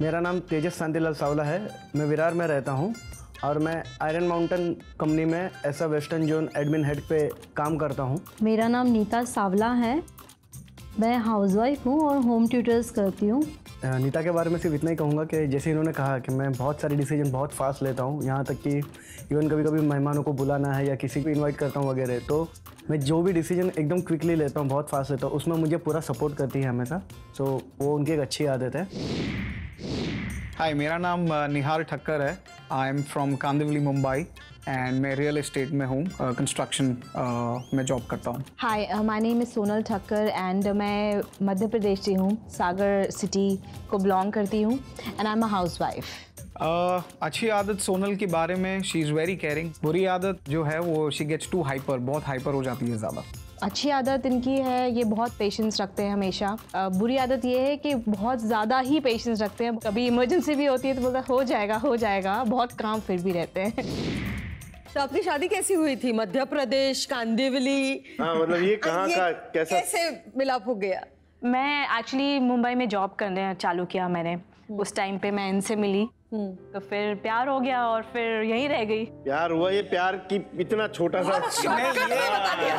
मेरा नाम तेजस शांतिलाल सावला है। मैं विरार में रहता हूँ और मैं आयरन माउंटेन कंपनी में ऐसा वेस्टर्न जोन एडमिन हेड पे काम करता हूँ। मेरा नाम नीता सावला है। मैं हाउसवाइफ हूँ और होम ट्यूटर्स करती हूँ। नीता के बारे में सिर्फ इतना ही कहूँगा कि जैसे इन्होंने कहा कि मैं बहुत सारे डिसीजन बहुत फास्ट लेता हूँ, यहाँ तक कि इवन कभी कभी मेहमानों को बुलाना है या किसी को इनवाइट करता हूँ वगैरह, तो मैं जो भी डिसीजन एकदम क्विकली लेता हूँ, बहुत फास्ट लेता हूँ, उसमें मुझे पूरा सपोर्ट करती है हमेशा। सो वो उनकी एक अच्छी आदत है। हाय, मेरा नाम निहाल ठक्कर है। I am from Kandivali, Mumbai and मैं रियल एस्टेट में हूँ, कंस्ट्रक्शन में जॉब करता हूँ। Hi, my name is Sonal Thakkar and मैं मध्य प्रदेश से हूँ, सागर सिटी को बिलोंग करती हूँ and I am a housewife. अच्छी आदत सोनल के बारे में, शी इज़ वेरी केयरिंग। बुरी आदत जो है वो शी गेट्स टू हाइपर, बहुत हाइपर हो जाती है ज़्यादा। अच्छी आदत इनकी है, ये बहुत पेशेंस रखते हैं हमेशा। बुरी आदत ये है कि बहुत ज़्यादा ही पेशेंस रखते हैं। कभी इमरजेंसी भी होती है तो बोलता हो जाएगा, बहुत काम फिर भी रहते हैं। तो आपकी शादी कैसी हुई थी? मध्य प्रदेश, कांदिवली? हाँ, मतलब ये कहाँ का कैसे मिलाप हो गया? मैं एक्चुअली मुंबई में जॉब करने चालू किया मैंने। उस टाइम पे मैं इनसे मिली तो फिर प्यार हो गया और फिर यहीं रह गई। प्यार हुआ? ये प्यार की इतना छोटा सा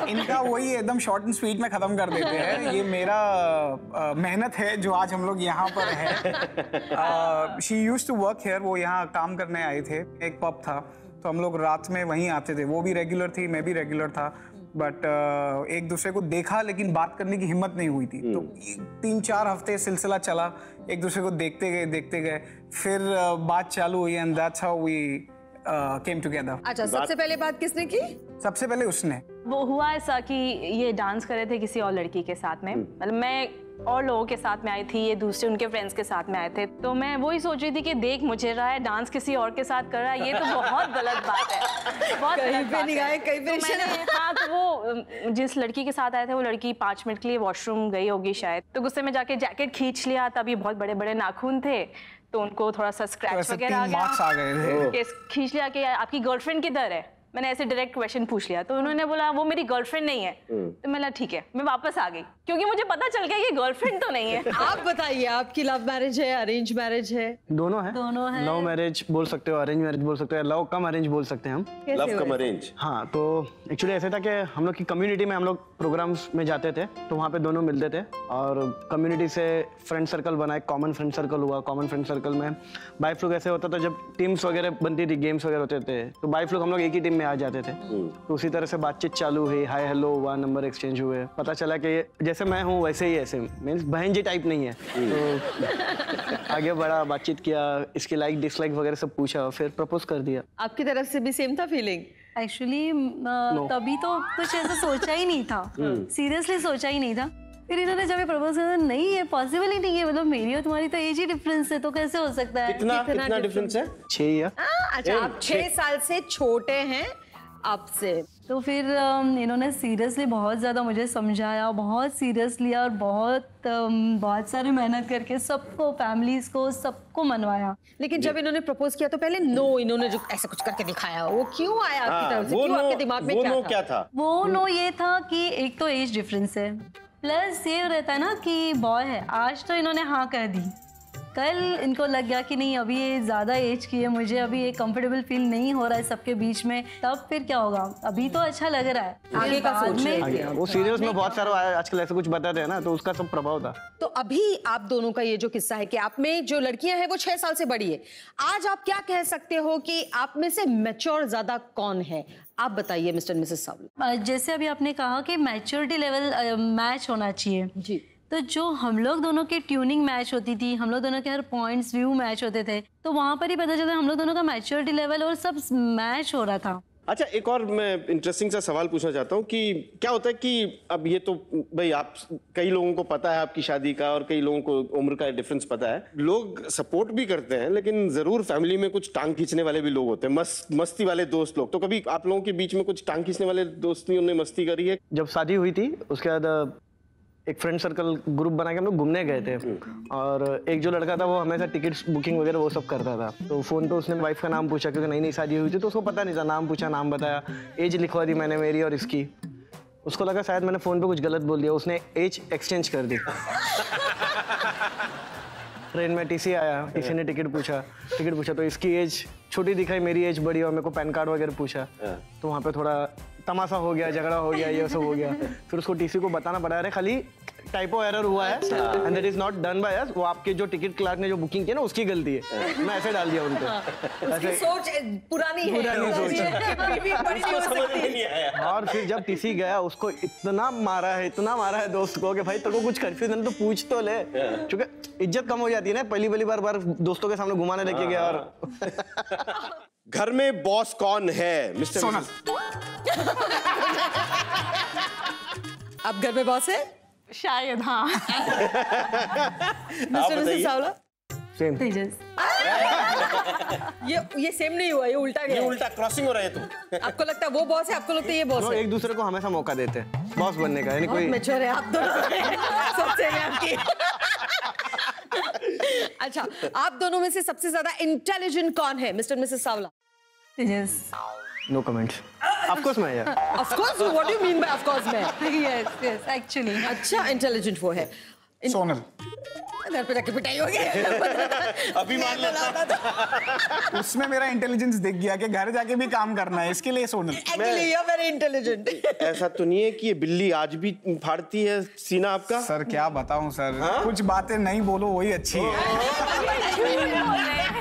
इनका वही एकदम शॉर्ट एंड स्वीट में खत्म कर देते हैं। ये मेरा मेहनत है जो आज हम लोग यहाँ पर है। She used to work here, वो यहाँ काम करने आए थे। एक पब था तो हम लोग रात में वहीं आते थे। वो भी रेगुलर थी, मैं भी रेगुलर था, बट एक दूसरे को देखा लेकिन बात करने की हिम्मत नहीं हुई थी। तो 3-4 हफ्ते सिलसिला चला, एक दूसरे को देखते गए, फिर बात चालू हुई and that's how we came together. अच्छा, सबसे पहले बात किसने की? सबसे पहले उसने। वो हुआ ऐसा कि ये डांस कर रहे थे किसी और लड़की के साथ में, मतलब मैं और लोगों के साथ में आई थी, ये दूसरे उनके फ्रेंड्स के साथ में आए थे। तो मैं वही सोच रही थी कि देख मुझे रहा है, डांस किसी और के साथ कर रहा है, ये तो बहुत गलत बात है, बहुत कहीं पे निगाहें कहीं पे निशाना। हाँ, तो वो जिस लड़की के साथ आए थे वो लड़की 5 मिनट के लिए वॉशरूम गई होगी शायद, तो गुस्से में जाके जैकेट खींच लिया। तभी बहुत बड़े बड़े नाखून थे तो उनको थोड़ा सा स्क्रैच वगैरह आ गया। खींच लिया कि आपकी गर्लफ्रेंड किधर है? मैंने ऐसे डायरेक्ट क्वेश्चन पूछ लिया तो उन्होंने बोला वो मेरी गर्लफ्रेंड नहीं है। तो मैं ठीक है, मैं वापस आ गई क्योंकि मुझे पता चल गया ये गर्लफ्रेंड तो नहीं है। आप बताइए, आपकी लव मैरिज है, अरेंज मैरिज है? दोनों है। लव मैरिज बोल सकते हो, अरेंज मैरिज बोल सकते हो, लव कम अरेंज बोल सकते हैं हम। लव कम अरेंज? हाँ, तो एक्चुअली ऐसे था कि हम लोग की कम्युनिटी में हम लोग प्रोग्राम्स में जाते थे तो वहाँ पे दोनों मिलते थे और कम्युनिटी से फ्रेंड सर्कल बना, एक कॉमन फ्रेंड सर्कल हुआ। कॉमन फ्रेंड सर्कल में बाई फ्लूक ऐसे होता था, जब टीम्स वगैरह बनती थी, गेम्स वगैरह होते थे तो बाई फ्लूक हम लोग एक ही टीम में आ जाते थे। तो उसी तरह से बातचीत चालू हुई, हाय हेलो हुआ, नंबर एक्सचेंज हुए। पता चला कि जैसे मैं हूँ वैसे ही ऐसे मीन्स बहन जी टाइप नहीं है। तो आगे बढ़ा, बातचीत किया, इसकी लाइक डिसलाइक वगैरह सब पूछा, फिर प्रपोज कर दिया। आपकी तरफ से भी सेम था फीलिंग? एक्चुअली तभी तो कुछ ऐसा सोचा ही नहीं था, सीरियसली सोचा ही नहीं था। फिर इन्होंने जब प्रपोज किया, नहीं है पॉसिबल ही नहीं है, मतलब मेरी और तुम्हारी तो एज ही डिफरेंस है, तो कैसे हो सकता है? कितना डिफरेंस है? 6 ईयर। अच्छा, आप 6 साल से छोटे हैं आपसे। तो फिर इन्होंने सीरियसली बहुत ज़्यादा मुझे समझाया, बहुत सीरियस लिया और बहुत सारी मेहनत करके सबको, फैमिलीज को, सबको मनवाया। लेकिन जब इन्होंने प्रपोज किया तो पहले नो इन्होंने जो ऐसा कुछ करके दिखाया, वो क्यों आया आपकी तरफ से? क्यों आपके दिमाग में क्या था? वो नो ये था कि एक तो एज डिफरेंस है, प्लस ये रहता है ना कि बॉय है। आज तो इन्होंने हाँ कर दी, कल इनको लग गया कि नहीं अभी ये ज़्यादा एज की है, मुझे अभी ये कंफर्टेबल फील नहीं हो रहा है सबके बीच में, तब फिर क्या होगा? अभी तो अच्छा लग रहा है, आगे का सोच में वो सीरियस में बहुत सारा आजकल ऐसा कुछ बताते हैं ना, तो उसका सब प्रभाव था। तो अभी आप दोनों का ये जो किस्सा है कि आप में जो लड़कियां हैं वो 6 साल से बड़ी है, आज आप क्या कह सकते हो कि आप में से मैच्योर ज्यादा कौन है? आप बताइए मिस्टर मिसेस सावला। जैसे अभी आपने कहा कि मैच्योरिटी लेवल मैच होना चाहिए जी, तो जो हम लोग दोनों की ट्यूनिंग मैच होती थी, हम लोग दोनों के हर पॉइंट्स व्यू मैच होते थे, तो वहाँ पर ही पता चलता हम लोग दोनों का मैच्योरिटी लेवल और सब मैच हो रहा था। अच्छा, एक और मैं इंटरेस्टिंग सा सवाल पूछना चाहता हूँ कि क्या होता है कि अब ये तो भाई आप कई लोगों को पता है आपकी शादी का और कई लोगों को उम्र का डिफरेंस पता है, लोग सपोर्ट भी करते हैं, लेकिन जरूर फैमिली में कुछ टांग खींचने वाले भी लोग होते हैं, मस्ती वाले दोस्त लोग। तो कभी आप लोगों के बीच में कुछ टांग खींचने वाले दोस्तियों ने मस्ती करी है? जब शादी हुई थी उसके बाद एक फ्रेंड सर्कल ग्रुप बना के हम लोग घूमने गए थे और एक जो लड़का था वो हमेशा टिकट्स बुकिंग वगैरह वो सब करता था। तो फ़ोन पे उसने वाइफ का नाम पूछा क्योंकि नई नई शादी हुई थी तो उसको पता नहीं था, नाम पूछा, नाम बताया, एज लिखवा दी मैंने मेरी और इसकी। उसको लगा शायद मैंने फ़ोन पे कुछ गलत बोल दिया, उसने एज एक्सचेंज कर दी। ट्रेन में टीसी आया, टीसी ने टिकट पूछा तो इसकी एज छोटी दिखाई, मेरी एज बड़ी, और मेरे को पैन कार्ड वगैरह पूछा। तो वहाँ पे थोड़ा तमाशा हो गया, झगड़ा हो गया, ये सब हो गया। फिर उसको टीसी को बताना पड़ा, अरे खाली टाइपो एरर हुआ है and that is not done by us, वो आपके जो टिकट क्लार्क ने जो बुकिंग किया ना उसकी गलती है। मैं ऐसे डाल दिया उनको। उसकी सोच पुरानी सोच है। और फिर जब टीसी गया उसको इतना मारा है दोस्त को कि भाई तेरे को कुछ कंफ्यूजन तो पूछ तो ले, क्योंकि इज्जत कम हो जाती है ना, पहली बार दोस्तों के सामने घुमाने लेके गया। और घर में बॉस कौन है मिस्टर? सोनल। अब घर में बॉस है शायद, हाँ। Mr Mrs Chawla same. Tejas. ये सेम नहीं हुआ, ये उल्टा गया। ये उल्टा क्रॉसिंग हो रहा है तो। आपको लगता है वो बॉस है, आपको लगता है ये बॉस है? एक दूसरे को हमेशा मौका देते हैं बॉस बनने का, यानी कोई मैच्योर है आप दोनों। सोच है आपकी। अच्छा, आप दोनों में से सबसे ज्यादा इंटेलिजेंट कौन है, Mr Mrs Chawla? Tejas. No comments. Of course मैं यार। Of course, what do you mean by of course मैं? Yes actually. अच्छा, इंटेलिजेंट वो है। सोनल। घर पे जाके पिटाई हो गई। अभी मान लेता। उसमें मेरा इंटेलिजेंस दिख गया कि घर जाके भी काम करना है, इसके लिए Sonal. Actually you are very intelligent. ऐसा तो नहीं है कि ये बिल्ली आज भी फाड़ती है सीना आपका? सर क्या बताऊं सर, कुछ बातें नहीं बोलो वही अच्छी है।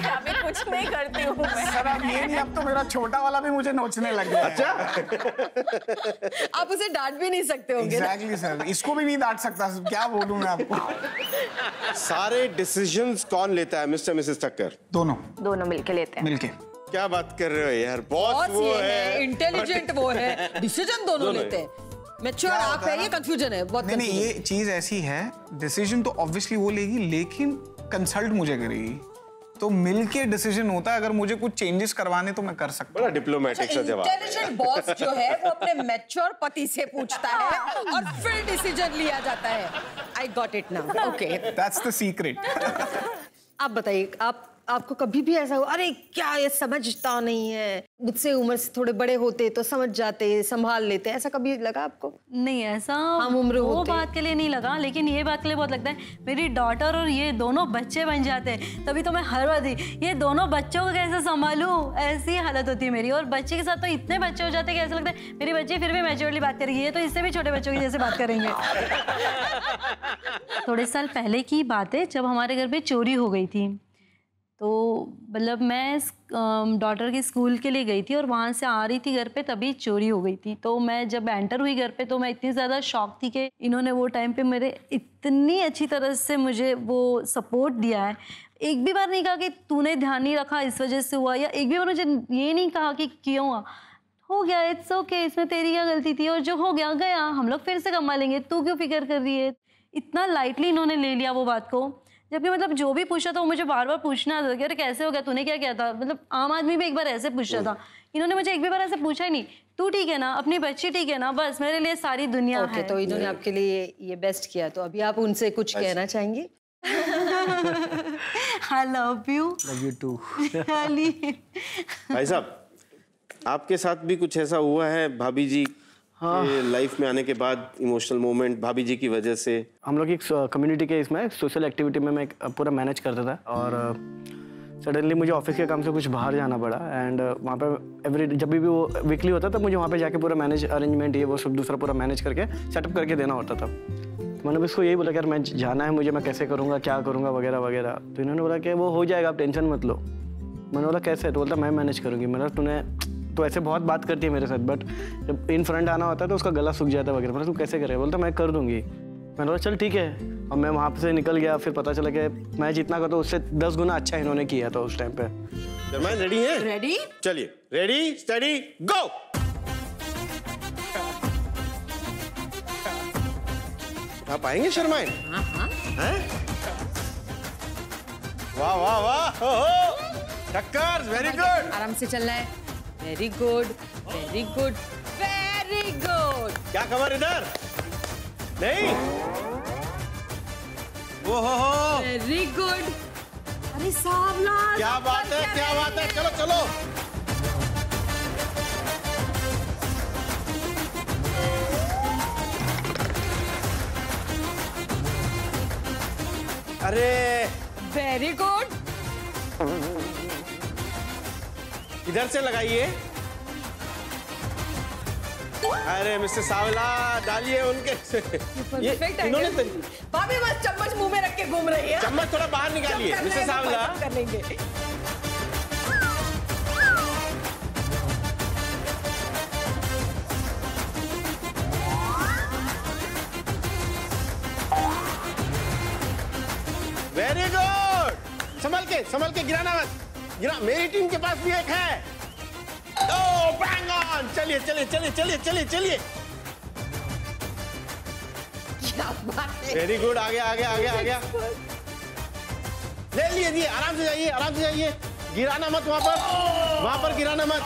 अभी कुछ नहीं करती हूँ मैं। सर अब ये नहीं, अब तो मेरा छोटा वाला भी मुझे नोचने लग गया। अच्छा। आप उसे डांट भी नहीं सकते होंगे। एग्जैक्टली सर, इसको भी नहीं डांट सकता, क्या बोलूं मैं आपको। सारे डिसीजंस कौन लेता है मिस्टर मिसेस ठक्कर? दोनों मिलके लेते हैं। मिलके। क्या बात कर रहे हो यार, बॉस वो ये है, इंटेलिजेंट वो है, डिसीजन दोनों लेते हैं। मैच्योर आप है, ये कंफ्यूजन है बहुत। नहीं, ये चीज ऐसी है, डिसीजन तो ऑब्वियसली वो लेगी, लेकिन कंसल्ट मुझे करेगी, तो मिलके डिसीजन होता है। अगर मुझे कुछ चेंजेस करवाने तो मैं कर सकता हूँ। बड़ा डिप्लोमेटिक सा जवाब। इंटेलिजेंट बॉस जो है वो अपने मैच्योर पति से पूछता है और फिर डिसीजन लिया जाता है। I got it now, okay. That's the secret. आप बताइए, आपको कभी भी ऐसा हुआ, अरे क्या ये समझता नहीं है, मुझसे उम्र से थोड़े बड़े होते तो समझ जाते, संभाल लेते, ऐसा कभी लगा आपको? नहीं, ऐसा हम उम्र वो होते। बात के लिए नहीं लगा, लेकिन ये बात के लिए बहुत लगता है मेरी डॉटर और ये दोनों बच्चे बन जाते हैं, तभी तो मैं हर बार ये दोनों बच्चों को कैसे संभालूं, ऐसी हालत होती है मेरी। और बच्चे के साथ तो इतने बच्चे हो जाते हैं कि ऐसा लगता है मेरी बच्ची फिर भी मैच्योरली बात करेगी, ये तो इससे भी छोटे बच्चों की जैसे बात करेंगे। थोड़े साल पहले की बात है, जब हमारे घर पे चोरी हो गई थी, तो मतलब मैं डॉटर के स्कूल के लिए गई थी और वहाँ से आ रही थी घर पे, तभी चोरी हो गई थी। तो मैं जब एंटर हुई घर पे तो मैं इतनी ज़्यादा शॉक थी कि इन्होंने वो टाइम पे मेरे इतनी अच्छी तरह से मुझे वो सपोर्ट दिया है। एक भी बार नहीं कहा कि तूने ध्यान नहीं रखा इस वजह से हुआ, या एक भी बार मुझे ये नहीं कहा कि क्यों हुआ, हो गया, इट्स ओके, इसमें तेरी क्या गलती थी, और जो हो गया गया, हम लोग फिर से कमा लेंगे, तू क्यों फिक्र कर रही है। इतना लाइटली इन्होंने ले लिया वो बात को, जबकि मतलब जो भी पूछा था वो मुझे बार बार पूछना था कि अरे कैसे हो गया, तूने क्या किया था। मतलब आम आदमी भी एक बार ऐसे पूछा था, इन्होंने मुझे एक भी बार ऐसे पूछा ही नहीं, तू ठीक है ना, अपनी बच्ची ठीक है ना, बस मेरे लिए सारी दुनिया है। तो इन्होंने आपके लिए ये बेस्ट किया, तो अभी आप उनसे कुछ कहना चाहेंगे? I love you. Love you too. भाई साहब, आपके साथ भी कुछ ऐसा हुआ है भाभी जी के लाइफ में आने के बाद, इमोशनल मोमेंट भाभी जी की वजह से? हम लोग एक कम्युनिटी के इसमें सोशल एक्टिविटी में मैं पूरा मैनेज करता था, और सडनली मुझे ऑफिस के काम से कुछ बाहर जाना पड़ा, एंड वहाँ पे जब भी वो वीकली होता था मुझे वहाँ पे जाके पूरा मैनेज अरेंजमेंट ये वो सब दूसरा पूरा मैनेज करके सेटअप करके देना होता था। तो मैंने उसको यही बोला कि यार मैं जाना है मुझे, मैं कैसे करूँगा, क्या करूँगा वगैरह वगैरह। तो इन्होंने बोला कि वो हो जाएगा, आप टेंशन मत लो। मैंने बोला कैसे? तो बोलता मैं मैनेज करूँगी। मैंने तूने तो ऐसे बहुत बात करती है मेरे साथ, बट जब इन फ्रंट आना होता है तो उसका गला सूख जाता है वगैरह। मतलब तू कैसे करेगा? बोलता मैं कर दूंगी। मैंने बोला चल ठीक है, और मैं वहाँ से निकल गया। फिर पता चला कि मैं जितना करता हूँ उससे 10 गुना अच्छा इन्होंने किया था उस टाइम पे। शर्माइन रेडी है? रेडी? चलिए, रेडी स्टडी गो। आप आएंगे शर्माइन? हैं? वाह वाह वाह, टक्कर, वेरी गुड। आराम से चलना है। Very good, very good, very good. क्या खबर इधर? नहीं, ओहो, वेरी गुड। अरे सावला, क्या बात है, क्या बात है, चलो चलो। अरे वेरी गुड। इधर से लगाइए। अरे मिस्टर सावला डालिए उनके ये इन्होंने भाभी बस चम्मच मुंह में रख के घूम रही है। चम्मच थोड़ा बाहर निकालिए मिस्टर सावला। कर लेंगे। Very good. संभल के गिराना मत। गिरा, मेरी टीम के पास भी एक है। ओह बैंग ऑन। चलिए क्या बात है। Very good. आ गया ले लिए आराम से जाइए। गिराना मत वहां पर गिराना मत।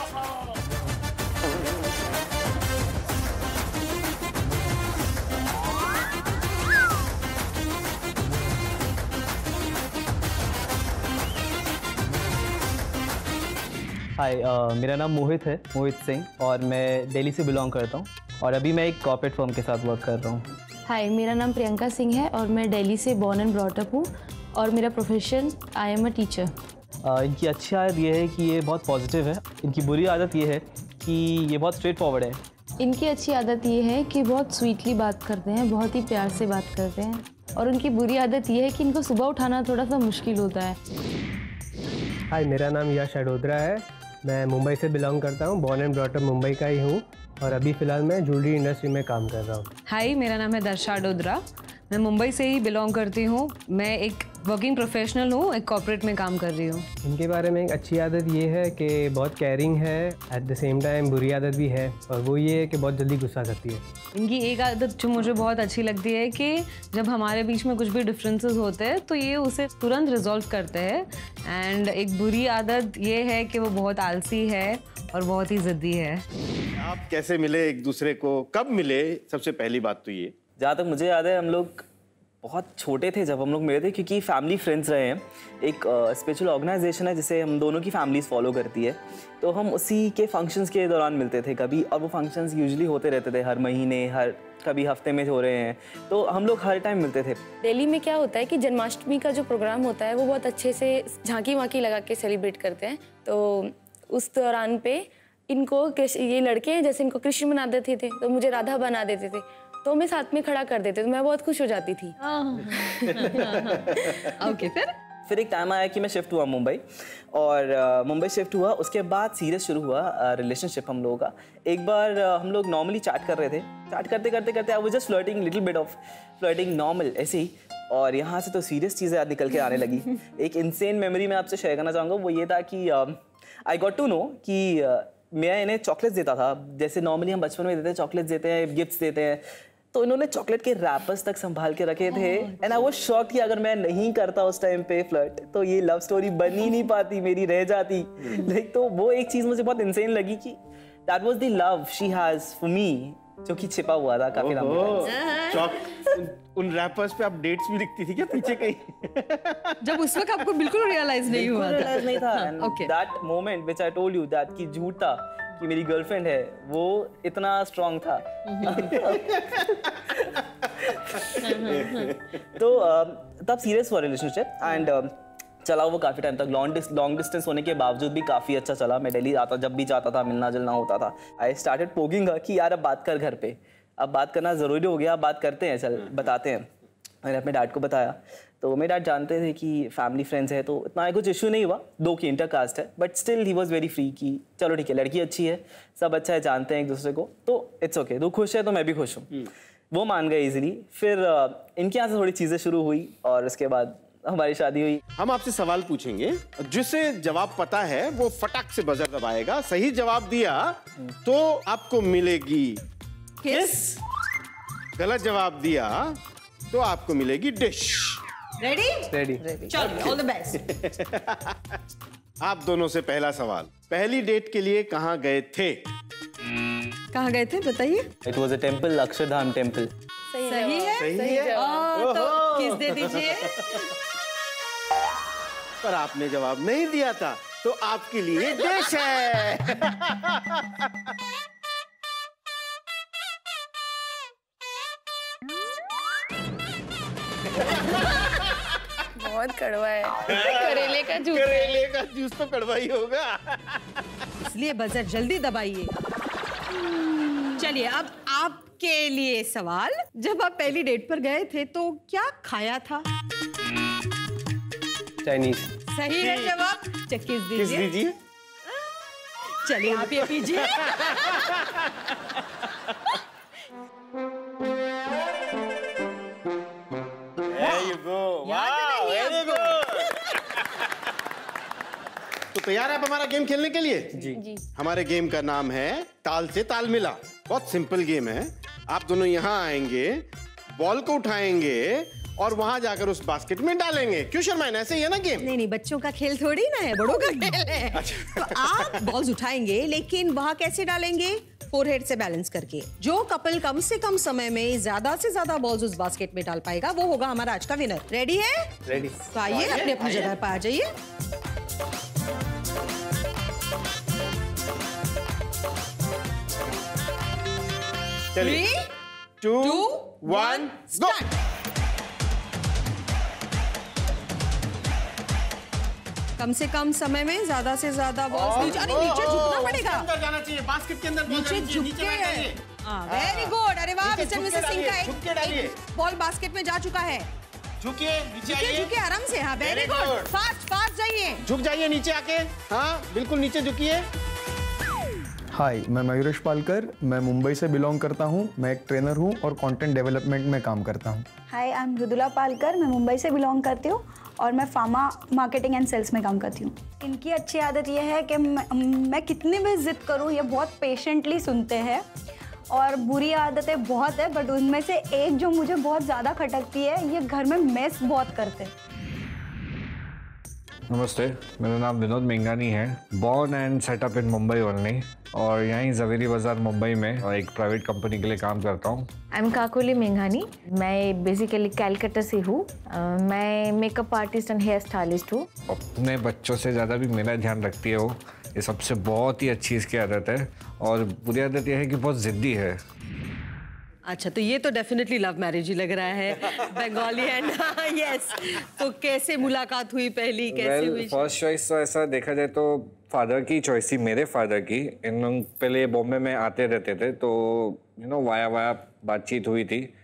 हाय, मेरा नाम मोहित है, मोहित सिंह, और मैं दिल्ली से बिलोंग करता हूँ और अभी मैं एक कॉर्पोरेट फर्म के साथ वर्क कर रहा हूँ। हाय, मेरा नाम प्रियंका सिंह है और मैं दिल्ली से बॉर्न एंड ब्रॉट अप हूँ और मेरा profession I am a teacher. इनकी अच्छी आदत ये है कि ये बहुत पॉजिटिव है। इनकी बुरी आदत ये है कि ये बहुत स्ट्रेट फॉरवर्ड है। इनकी अच्छी आदत ये है कि बहुत स्वीटली बात करते हैं, बहुत ही प्यार से बात करते हैं, और उनकी बुरी आदत ये है कि इनको सुबह उठाना थोड़ा सा मुश्किल होता है। हाय, मेरा नाम यश अडोद्रा है। मैं मुंबई से बिलोंग करता हूँ, born and brought up Mumbai का ही हूँ और अभी फ़िलहाल मैं ज्वेलरी इंडस्ट्री में काम कर रहा हूँ। हाय, मेरा नाम है दर्शा अडोद्रा। मैं मुंबई से ही बिलोंग करती हूँ। मैं एक वर्किंग प्रोफेशनल हूँ, एक कॉर्पोरेट में काम कर रही हूँ। इनके बारे में एक अच्छी आदत ये है कि बहुत केयरिंग है, एट द सेम टाइम बुरी आदत भी है, और वो ये है कि बहुत जल्दी गुस्सा करती है। इनकी एक आदत जो मुझे बहुत अच्छी लगती है कि जब हमारे बीच में कुछ भी डिफरेंसेस होते हैं तो ये उसे तुरंत रिजॉल्व करते हैं। एंड एक बुरी आदत ये है कि वो बहुत आलसी है और बहुत ही ज़िद्दी है। आप कैसे मिले एक दूसरे को, कब मिले? सबसे पहली बात तो ये। जहाँ तक मुझे याद है, हम लोग बहुत छोटे थे जब हम लोग मिले थे, क्योंकि फैमिली फ्रेंड्स रहे हैं। एक स्पेशल ऑर्गेनाइजेशन है जिसे हम दोनों की फैमिलीज फॉलो करती है, तो हम उसी के फंक्शंस के दौरान मिलते थे कभी, और वो फंक्शंस यूजुअली होते रहते थे हर महीने, हर कभी हफ्ते में हो रहे हैं, तो हम लोग हर टाइम मिलते थे। दिल्ली में क्या होता है कि जन्माष्टमी का जो प्रोग्राम होता है वो बहुत अच्छे से झांकी वाकी लगा के सेलिब्रेट करते हैं। तो उस दौरान पे इनको ये लड़के हैं, जैसे इनको कृष्ण बना देते थे तो मुझे राधा बना देते थे, तो मैं साथ में खड़ा कर देते, तो मैं बहुत खुश हो जाती थी। ओके, फिर एक टाइम आया कि मैं शिफ्ट हुआ मुंबई, और मुंबई शिफ्ट हुआ, उसके बाद सीरियस शुरू हुआ रिलेशनशिप हम लोगों का। एक बार हम लोग नॉर्मली चैट कर रहे थे, चैट करते I was just flirting, little bit of flirting normal ऐसे ही, और यहाँ से तो सीरियस चीज़ें निकल के आने लगी। एक इंसेन मेमोरी मैं आपसे शेयर करना चाहूँगा, वो ये था कि आई गॉट टू नो कि मैं इन्हें चॉकलेट्स देता था, जैसे नॉर्मली हम बचपन में देते हैं, चॉकलेट्स देते हैं, गिफ्ट्स देते हैं, तो इन्होंने चॉकलेट के रैपर्स तक संभाल के रखे थे। एंड आई वाज शॉक्ड कि अगर मैं नहीं करता उस टाइम पे फ्लर्ट तो ये लव स्टोरी बन ही नहीं पाती, मेरी रह जाती। लाइक तो वो एक चीज़ मुझे बहुत इंसेन लगी कि that was the love she has for me, जो कि छिपा हुआ था काफी लंबे। उन रैपर्स पे आप डेट्स भी लिखती थी क्या पीछे कहीं? जब उस वक्त आपको बिल्कुल रियलाइज नहीं हुआ था? रियलाइज नहीं था। Okay, that moment which I told you that कि झूठ था कि मेरी गर्लफ्रेंड है, वो इतना स्ट्रांग था। तो तब सीरियस हुआ रिलेशनशिप, एंड चला वो काफ़ी टाइम तक। लॉन्ग डिस्टेंस होने के बावजूद भी काफ़ी अच्छा चला। मैं दिल्ली आता, जब भी जाता था मिलना जुलना होता था। आई स्टार्टेड पोगिंग कि यार अब बात कर घर पे, अब बात करना ज़रूरी हो गया, अब बात करते हैं, चल बताते हैं। मैंने अपने डैड को बताया, तो मेरे डैड जानते थे कि फैमिली फ्रेंड्स है, तो इतना कुछ इशू नहीं हुआ, दो की इंटरकास्ट है, but still he was very free कि चलो ठीक है, लड़की अच्छी है, सब अच्छा है, जानते हैं एक दूसरे को, तो इट्स ओके, तू खुश है तो मैं भी खुश हूँ। वो मान गए इजीली। फिर इनके यहाँ से थोड़ी चीज़ें शुरू हुई और उसके बाद हमारी शादी हुई। हम आपसे सवाल पूछेंगे, जिसे जवाब पता है वो फटाक से बजर दबाएगा। सही जवाब दिया तो आपको मिलेगी किस, गलत जवाब दिया तो आपको मिलेगी डिश। रेडी? चलो, ऑल द बेस्ट। आप दोनों से पहला सवाल, पहली डेट के लिए कहाँ गए थे? कहाँ गए थे बताइए? It was a temple, Akshardham temple. सही है? सही है। तो किस दे दीजिए। पर आपने जवाब नहीं दिया था, तो आपके लिए डिश है। बहुत कड़वा है। करेले का जूस। करेले का जूस तो कड़वा ही होगा। इसलिए बजर जल्दी दबाइए। चलिए अब आपके लिए सवाल, जब आप पहली डेट पर गए थे तो क्या खाया था? चाइनीज। सही है जवाब। चक्कीस दीजिए। चलिए आप ये पीजिए। There you go. Wow, very good. तो तैयार है आप हमारा गेम खेलने के लिए? जी। हमारे गेम का नाम है ताल से ताल मिला। बहुत सिंपल गेम है। आप दोनों यहाँ आएंगे, बॉल को उठाएंगे और वहां जाकर उस बास्केट में डालेंगे। क्यों शर्माएं? ऐसे ही है ना गेम? नहीं, बच्चों का खेल थोड़ी ना है, बड़ों का खेल है। तो आप बॉल्स उठाएंगे, लेकिन वहां कैसे डालेंगे? फोरहेड से बैलेंस करके। जो कपल कम से कम समय में ज्यादा से ज्यादा बॉल्स उस बास्केट में डाल पाएगा, वो होगा हमारा आज का विनर। रेडी है? रेडी। तो आइए अपनी अपनी जगह पर आ जाइए। चलिए 2 1 गो। कम से कम समय में ज्यादा से ज्यादा बॉल्स नीचे झुकना पड़ेगा। अंदर जाना चाहिए, बास्केट के अंदर बॉल नीचे जानी चाहिए, झुक नीचे बैठ जाइए। के। Very good. अरे वाह, नीचे मिस्टर झुक के मिसेस सिंह डालिए, झुक के का डालिए। एक बॉल बास्केट में जा चुका है। झुकिए, नीचे आइए। झुकिए आराम से। हाँ, very Very good. good। Fast जाइए। झुक जाइए नीचे आके। हाँ, बिल्कुल नीचे झुकिए। हाय, मैं मयूरेश पालकर, मैं मुंबई से बिलोंग करता हूँ। मैं एक ट्रेनर हूँ और कंटेंट डेवलपमेंट में काम करता हूँ। हाय, आई एम मृदुला पालकर, मैं मुंबई से बिलोंग करती हूँ और मैं फार्मा मार्केटिंग एंड सेल्स में काम करती हूँ। इनकी अच्छी आदत ये है कि मैं कितनी भी जिद करूँ, ये बहुत पेशेंटली सुनते हैं। और बुरी आदतें बहुत है, बट उनमें से एक जो मुझे बहुत ज़्यादा खटकती है, ये घर में मेस बहुत करते हैं। नमस्ते, मेरा नाम विनोद मेंगानी है। Born and setup in Mumbai only, और यहीं जवेरी बाज़ार मुंबई में और एक प्राइवेट कंपनी के लिए काम करता हूँ। आई एम काकोली मेंगानी, मैं बेसिकली कैलकाटा से हूँ। मैं makeup artist and hair stylist हूँ। अपने बच्चों से ज़्यादा भी मेरा ध्यान रखती है वो, ये सबसे बहुत ही अच्छी इसकी आदत है। और बुरी आदत यह है कि बहुत ज़िद्दी है। अच्छा, तो ये तो डेफिनेटली लव मैरिज ही लग रहा है। Bengali and yes. तो कैसे मुलाकात हुई पहली, कैसे हुई? फर्स्ट चॉइस तो ऐसा देखा जाए तो फादर की चॉइस थी, मेरे फादर की। इन लोग पहले बॉम्बे में आते रहते थे, तो वाया बातचीत हुई थी।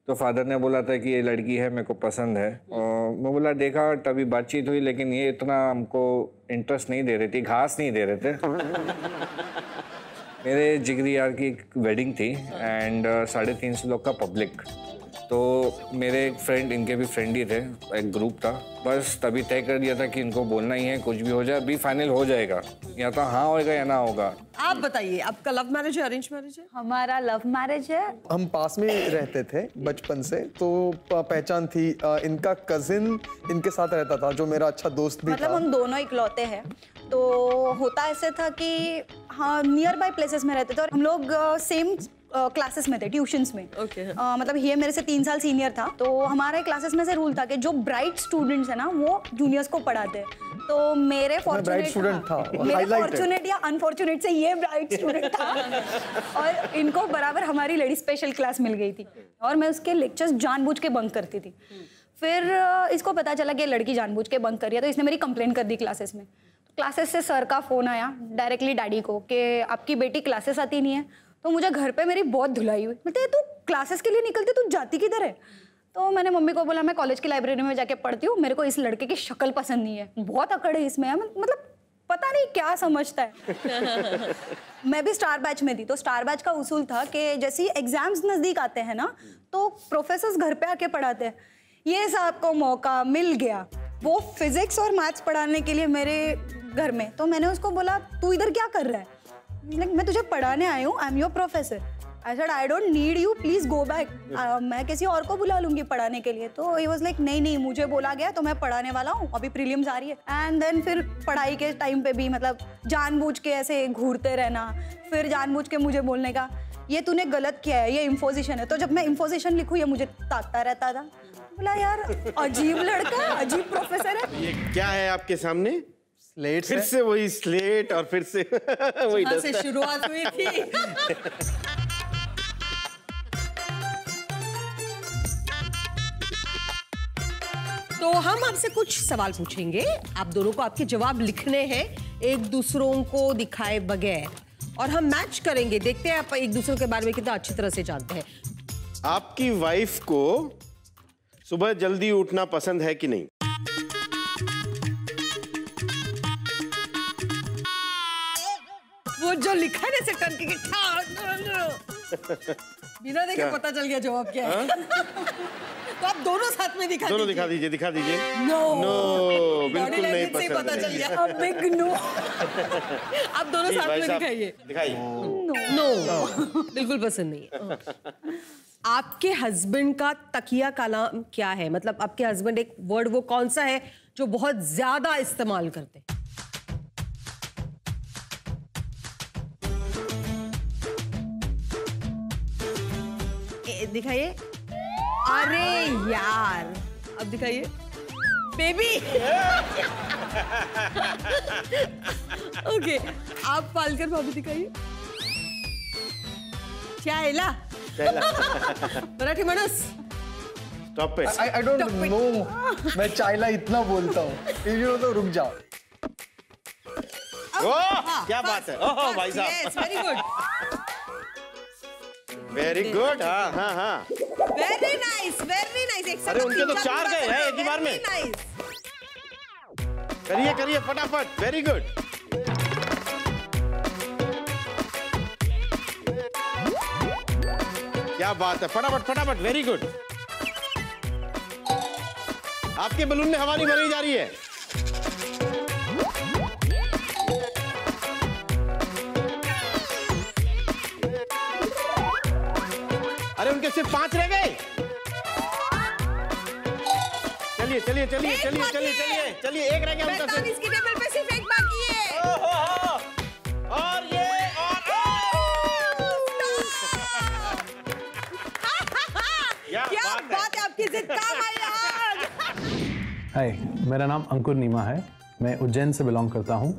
तो फादर ने बोला था कि ये लड़की है, मेरे को पसंद है। और मैं बोला देखा, तभी बातचीत हुई, लेकिन ये इतना हमको इंटरेस्ट नहीं दे रही थी, घास नहीं दे रहे थे। मेरे जिगरी यार की वेडिंग थी एंड 350 लोग का पब्लिक। तो मेरे एक फ्रेंड, इनके भी फ्रेंड ही थे, एक ग्रुप था। बस तभी तय कर दिया था कि इनको बोलना ही है, कुछ भी हो जाए। अभी फाइनल हो जाएगा, या तो हाँ होएगा या ना होगा। आप बताइए, आपका लव मैरिज है, अरेंज मैरिज है? हमारा लव मैरिज है। हम पास में रहते थे बचपन से, तो पहचान थी। इनका कजिन इनके साथ रहता था, जो मेरा अच्छा दोस्त भी मतलब था। हम दोनों इकलौते हैं। तो होता ऐसे था कि हाँ, नियर बाय प्लेसेस में रहते थे और हम लोग सेम क्लासेस में थे, ट्यूशंस में। मतलब ये मेरे से 3 साल सीनियर था। तो हमारे क्लासेस में से रूल था कि जो ब्राइट स्टूडेंट्स है ना, वो जूनियर्स को पढ़ाते हैं। तो मेरे फॉर्चुनेट या अनफॉर्चुनेट से ये ब्राइट स्टूडेंट था और इनको बराबर हमारी लेडी स्पेशल क्लास मिल गई थी और मैं उसके लेक्चर्स जानबूझ के बंक करती थी। फिर इसको पता चला कि लड़की जानबूझ के बंक कर रही है, तो इसने मेरी कंप्लेन कर दी क्लासेस में। क्लासेस से सर का फ़ोन आया डायरेक्टली डैडी को कि आपकी बेटी क्लासेस आती नहीं है। तो मुझे घर पे मेरी बहुत धुलाई हुई। मतलब तू क्लासेस के लिए निकलती, तू जाती किधर है? तो मैंने मम्मी को बोला मैं कॉलेज की लाइब्रेरी में जाके पढ़ती हूँ, मेरे को इस लड़के की शक्ल पसंद नहीं है, बहुत अकड़ है इसमें। मतलब पता नहीं क्या समझता है। मैं भी स्टार बैच में थी, तो स्टार बैच का उसूल था कि जैसे ही एग्जाम्स नज़दीक आते हैं ना, तो प्रोफेसर्स घर पे आके पढ़ाते हैं। ये साहब को मौका मिल गया वो फिजिक्स और मैथ्स पढ़ाने के लिए मेरे घर में। तो मैंने उसको बोला तू इधर क्या कर रहा है? मैं तुझे पढ़ाने आई हूँ, I am your professor. I said I don't need you, please go back. मैं किसी और को बुला लूंगी पढ़ाने के लिए। तो ही वाज लाइक नहीं मुझे बोला गया तो मैं पढ़ाने वाला हूँ, अभी प्रीलिम्स आ रही है। एंड देन फिर पढ़ाई के टाइम पे भी मतलब जानबूझ के ऐसे घूरते रहना, फिर जानबूझ के मुझे बोलने का ये तूने गलत किया है, ये इम्पोजिशन है। तो जब मैं इम्पोजिशन लिखूँ ये मुझे ताकता रहता था। बोला यार अजीब लड़का, अजीब प्रोफेसर है। ये क्या है आपके सामने? स्लेट। फिर से वही स्लेट और फिर से वही जहाँ से शुरुआत हुई थी। तो तो हम आपसे कुछ सवाल पूछेंगे, आप दोनों को आपके जवाब लिखने हैं एक दूसरों को दिखाए बगैर, और हम मैच करेंगे, देखते हैं आप एक दूसरे के बारे में कितना अच्छी तरह से जानते हैं। आपकी वाइफ को सुबह जल्दी उठना पसंद है कि नहीं? वो जो लिखा है ना टर्न के बिना देखे पता चल गया जवाब क्या है। तो आप दोनों साथ में दिखा दोनों दिखा दीजिए, दिखा दीजिए। नो बिल्कुल नहीं पसंद पता चल गया। Big no. आप दोनों साथ में दिखाइए। दिखाइए। नो बिल्कुल पसंद नहीं है। आपके हस्बैंड का तकिया कलाम क्या है? मतलब आपके हस्बैंड एक वर्ड वो कौन सा है जो बहुत ज्यादा इस्तेमाल करते हैं? दिखाइए। अरे यार, अब दिखाइए। बेबी। ओके, आप पालकर भाभी दिखाइए। चायला। मराठी माणूस। Stop it. I don't know. मैं चायला इतना बोलता हूँ। तो रुक जाओ। क्या बात है। ओह भाई साहब। Very good. Very good. हाँ हाँ हाँ। Very nice, very nice. अरे उनके तो 4 गए हैं एक ही बार में। करिए करिए फटाफट। Very good. क्या बात है, फटाफट फटाफट। Very good. आपके बलून में हवा नहीं भरी जा रही है। अरे उनके सिर्फ 5 रह गए। चलिए चलिए चलिए चलिए चलिए चलिए चलिए, एक रह गया उनका सिर्फ। इसकी टेबल पे सिर्फ एक बाकी है। और ये क्या बात है, आपकी जिद काम आई आज। हाय, मेरा नाम अंकुर नीमा है। मैं उज्जैन से बिलोंग करता हूँ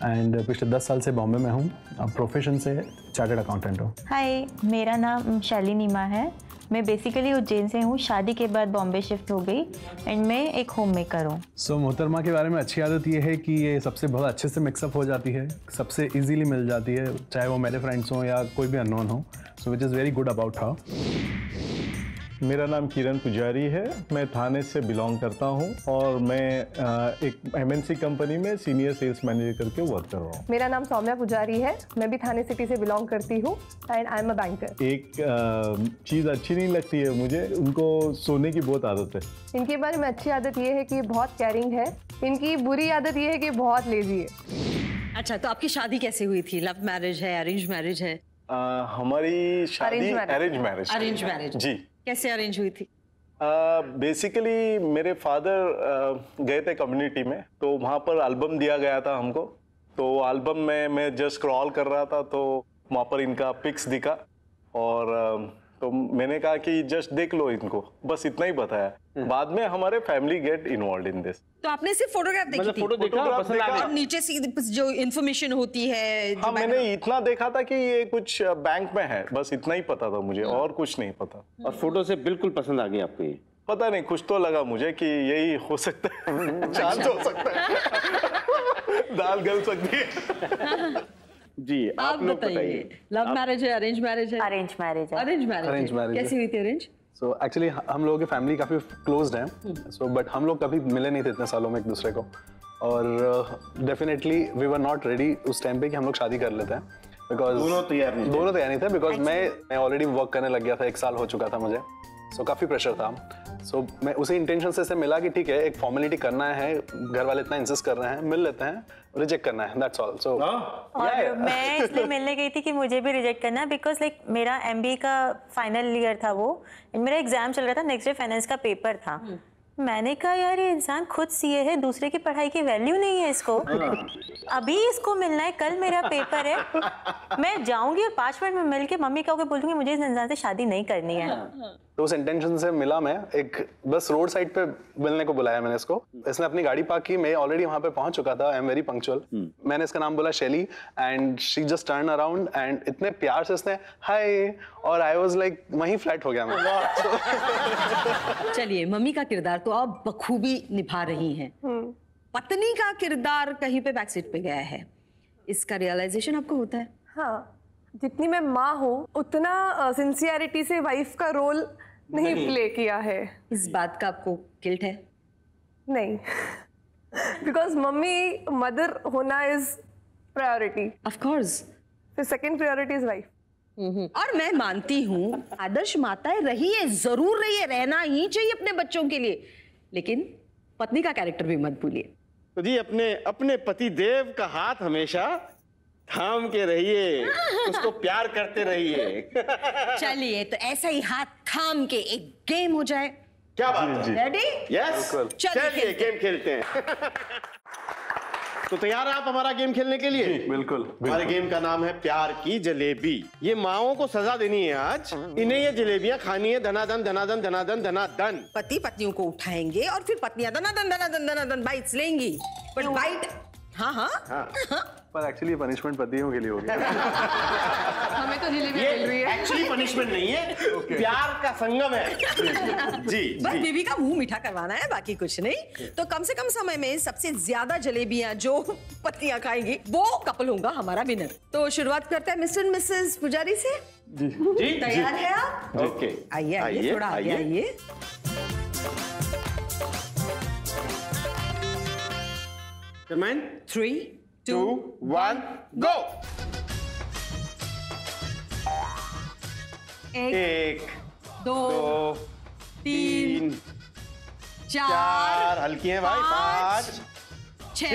एंड पिछले 10 साल से बॉम्बे में हूँ। प्रोफेशन से चार्टर्ड अकाउंटेंट हूँ। हाय, मेरा नाम शैली नीमा है। मैं बेसिकली उज्जैन से हूँ। शादी के बाद बॉम्बे शिफ्ट हो गई एंड मैं एक होम मेकर हूँ। सो मोहतरमा के बारे में अच्छी आदत ये है कि ये सबसे बहुत अच्छे से मिक्सअप हो जाती है, सबसे इजीली मिल जाती है, चाहे वो मेरे फ्रेंड्स हों या कोई भी अननोन हो। So which is very good about her. मेरा नाम किरण पुजारी है। मैं थाने से बिलोंग करता हूं और मैं एक MNC कंपनी में सीनियर सेल्स मैनेजर करके वर्क कर रहा हूं। मेरा नाम सौम्या पुजारी है। मैं भी थाने सिटी से बिलोंग करती हूं and I am a banker. एक चीज़ अच्छी नहीं लगती है मुझे, उनको सोने की बहुत आदत है। इनके बारे में अच्छी आदत ये है कि बहुत केयरिंग है। इनकी बुरी आदत ये है कि बहुत लेजी है। अच्छा, तो आपकी शादी कैसे हुई थी? लव मैरिज है, अरेंज मैरिज है? हमारी शादी अरेंज मैरिज। अरेंज मैरिज जी। कैसे अरेंज हुई थी? बेसिकली मेरे फादर गए थे कम्युनिटी में, तो वहाँ पर एल्बम दिया गया था हमको। तो एल्बम में मैं जस्ट स्क्रॉल कर रहा था तो वहाँ पर इनका पिक्स दिखा और तो मैंने कहा कि जस्ट देख लो इनको, बस इतना ही बताया। बाद में हमारे family get involve in this. तो आपने सिर्फ फोटोग्राफ देखी थी? फोटो देखा और पसंद आ गया। और नीचे से जो इन्फॉर्मेशन होती है? हाँ, मैंने इतना देखा था कि ये कुछ बैंक में है, बस इतना ही पता था मुझे, और कुछ नहीं पता। और फोटो से बिल्कुल पसंद आ गई आपको ये? पता नहीं, कुछ तो लगा मुझे कि यही हो सकता है। चांस हो सकता है। दाल गल सकती है। जी, आप लोग बताइए। लव मैरिज है, अरेंज मैरिज है? अरेंज मैरिज है। अरेंज मैरिज है। कैसी हुई थी अरेंज? सो एक्चुअली हम लोगों की फैमिली काफ़ी क्लोज्ड है। सो बट हम लोग कभी मिले नहीं थे इतने सालों में एक दूसरे को, और definitely we were not ready उस टाइम पे कि हम लोग शादी कर लेते हैं, बिकॉज दोनों तैयार नहीं थे। बिकॉज मैं ऑलरेडी वर्क करने लग गया था, 1 साल हो चुका था मुझे। सो काफ़ी प्रेशर था। सो मैं उसी इंटेंशन से मिला कि ठीक है, एक फॉर्मेलिटी करना है, घर वाले इतना इंसिस्ट कर रहे हैं, मिल लेते हैं, रिजेक्ट करना है, दैट्स ऑल। सो और मैं इसलिए मिलने गई थी कि मुझे भी रिजेक्ट करना है, बिकॉज लाइक मेरा MBA का फाइनल ईयर था वो, मेरा एग्जाम चल रहा था, नेक्स्ट डे फाइनेंस का पेपर था। मैंने कहा यार ये इंसान खुद CA है, दूसरे की पढ़ाई की वैल्यू नहीं है इसको, अभी इसको मिलना है, कल मेरा पेपर है, मैं जाऊंगी और 5 मिनट में मिल के मम्मी को बोल दूंगी मुझे इस इंसान से शादी नहीं करनी है। तो उस इंटेंशन से मिला मैं, एक बस रोड साइड पे मिलने को बुलाया मैंने इसको। इसने अपनी गाड़ी पार्क की, मैं ऑलरेडी वहां पे पहुंच चुका था, आई एम वेरी पंक्चुअल। मैंने इसका नाम बोला शैली and she just turn around and इतने प्यार से इसने हाय, और आई वाज लाइक वहीं फ्लैट हो गया मैं। चलिए, मम्मी का किरदार तो आप बखूबी निभा रही हैं, पत्नी का किरदार कहीं पे बैक सीट पे गया है, इसका रियलाइजेशन आपको होता है? हाँ, जितनी मैं माँ हूँ उतना सिंसियरिटी से वाइफ का रोल नहीं प्ले किया है। इस बात का आपको गिल्ट है? नहीं, बिकॉज मम्मी मदर होना इज प्रायोरिटी, ऑफ कोर्स, फिर सेकंड प्रायोरिटी इज वाइफ। और मैं मानती हूँ आदर्श माताएं रहिए, जरूर रहिए, रहना ही चाहिए अपने बच्चों के लिए, लेकिन पत्नी का कैरेक्टर भी मत भूलिए। तो जी अपने पति देव का हाथ हमेशा थाम के रहिए, उसको प्यार करते रहिए। चलिए, तो ऐसा ही हाथ थाम के एक गेम हो जाए। क्या बात है? रेडी? यस, चलिए गेम खेलते हैं। तो तैयार हैं आप हमारा गेम खेलने के लिए? बिल्कुल। हमारे गेम का नाम है प्यार की जलेबी। ये माओं को सजा देनी है आज, इन्हें ये जलेबियां खानी है धनाधन धनाधन धनाधन धनाधन। पति पत्नियों को उठाएंगे और फिर पत्नियां धनाधन धनाधन धनाधन बाइट्स लेंगी, बट बाइट हाँ। पर एक्चुअली पनिशमेंट पतियों के लिए होगी। हमें तो जलेबी मिल रही है। एक्चुअली पनिशमेंट नहीं है, प्यार का संगम है। जी, बस बीवी का मुंह मीठा करवाना है, बाकी कुछ नहीं। तो कम से कम समय में सबसे ज्यादा जलेबियां जो पत्नियां खाएंगी वो कपल होगा हमारा विनर। तो शुरुआत करते हैं मिस्टर मिसेस पुजारी से। जी, तैयार है आप? ओके, आइए, थोड़ा आगे आइए। Come 3, 2, 1, go! 1, 2, 3, 4, हल्की है भाई, 5, 6,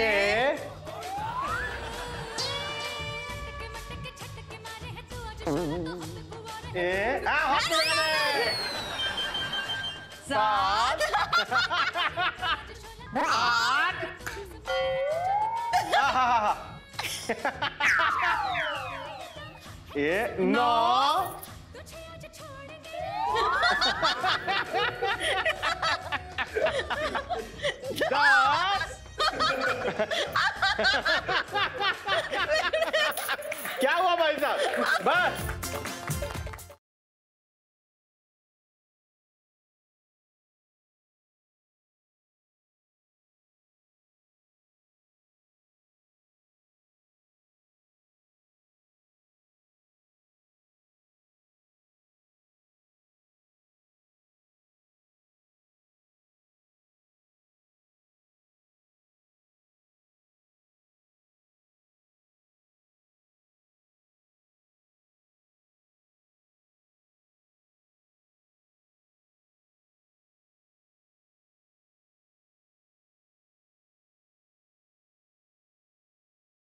7, 8, ये 9, 10,